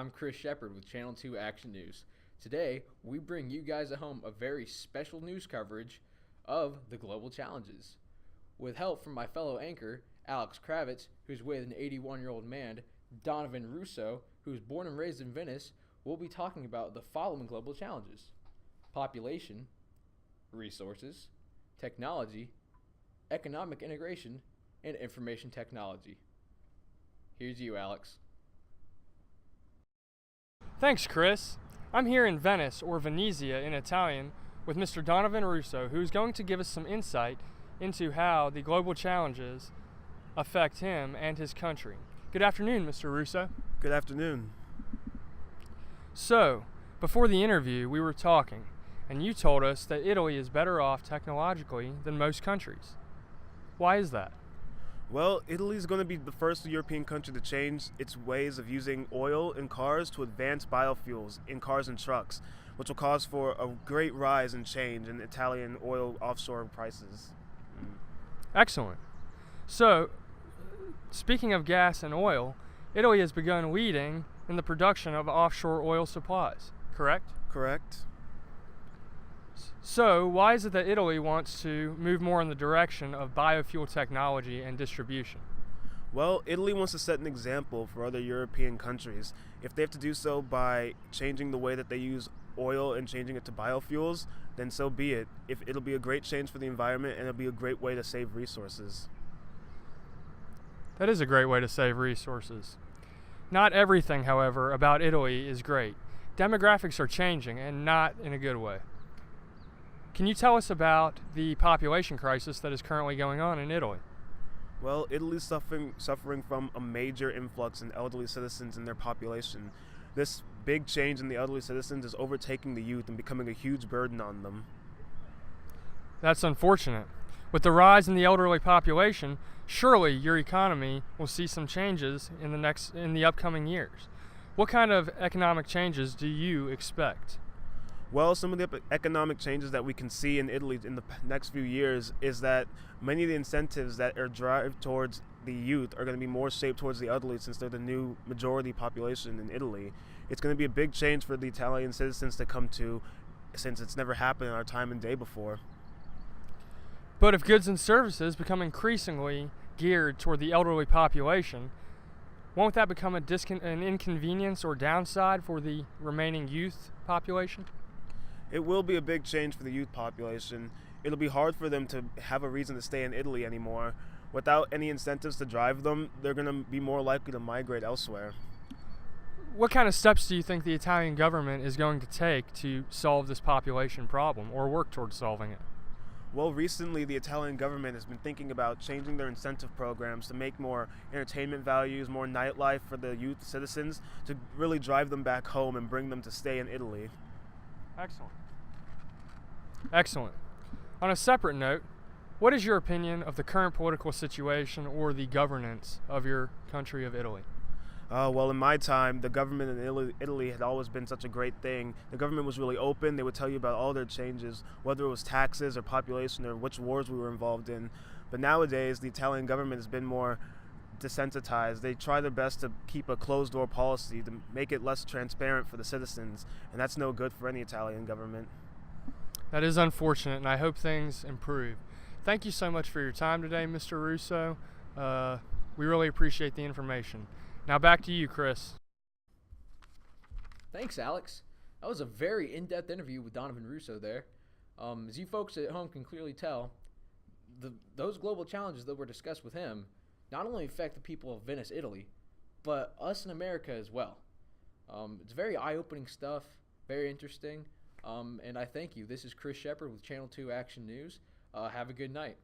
I'm Chris Shepard with Channel 2 Action News. Today, we bring you guys at home a very special news coverage of the global challenges. With help from my fellow anchor, Alex Kravitz, who's with an 81-year-old man, Donovan Russo, who's born and raised in Venice, we'll be talking about the following global challenges: population, resources, technology, economic integration, and information technology. Here's you, Alex. Thanks, Chris. I'm here in Venice, or Venezia in Italian, with Mr. Donovan Russo, who's going to give us some insight into how the global challenges affect him and his country. Good afternoon, Mr. Russo. Good afternoon. So, before the interview, we were talking, and you told us that Italy is better off technologically than most countries. Why is that? Well, Italy is going to be the first European country to change its ways of using oil in cars to advanced biofuels in cars and trucks, which will cause for a great rise and change in Italian oil offshore prices. Excellent. So, speaking of gas and oil, Italy has begun leading in the production of offshore oil supplies, correct? Correct. So, why is it that Italy wants to move more in the direction of biofuel technology and distribution? Well, Italy wants to set an example for other European countries. If they have to do so by changing the way that they use oil and changing it to biofuels, then so be it. It'll be a great change for the environment, and it'll be a great way to save resources. That is a great way to save resources. Not everything, however, about Italy is great. Demographics are changing, and not in a good way. Can you tell us about the population crisis that is currently going on in Italy? Well, Italy's suffering from a major influx in elderly citizens in their population. This big change in the elderly citizens is overtaking the youth and becoming a huge burden on them. That's unfortunate. With the rise in the elderly population, surely your economy will see some changes in the upcoming years. What kind of economic changes do you expect? Well, some of the economic changes that we can see in Italy in the next few years is that many of the incentives that are driven towards the youth are going to be more shaped towards the elderly, since they're the new majority population in Italy. It's going to be a big change for the Italian citizens to come to, since it's never happened in our time and day before. But if goods and services become increasingly geared toward the elderly population, won't that become an inconvenience or downside for the remaining youth population? It will be a big change for the youth population. It'll be hard for them to have a reason to stay in Italy anymore. Without any incentives to drive them, they're going to be more likely to migrate elsewhere. What kind of steps do you think the Italian government is going to take to solve this population problem or work towards solving it? Well, recently the Italian government has been thinking about changing their incentive programs to make more entertainment values, more nightlife for the youth citizens, to really drive them back home and bring them to stay in Italy. Excellent. On a separate note, what is your opinion of the current political situation or the governance of your country of Italy? Well, in my time, the government in Italy had always been such a great thing. The government was really open. They would tell you about all their changes, whether it was taxes or population or which wars we were involved in. But nowadays, the Italian government has been more desensitized. They try their best to keep a closed-door policy to make it less transparent for the citizens, and that's no good for any Italian government. That is unfortunate, and I hope things improve. Thank you so much for your time today, Mr. Russo. We really appreciate the information. Now back to you, Chris. Thanks, Alex. That was a very in-depth interview with Donovan Russo there. As you folks at home can clearly tell, those global challenges that were discussed with him not only affect the people of Venice, Italy, but us in America as well. It's very eye-opening stuff, very interesting, and I thank you. This is Chris Shepard with Channel 2 Action News. Have a good night.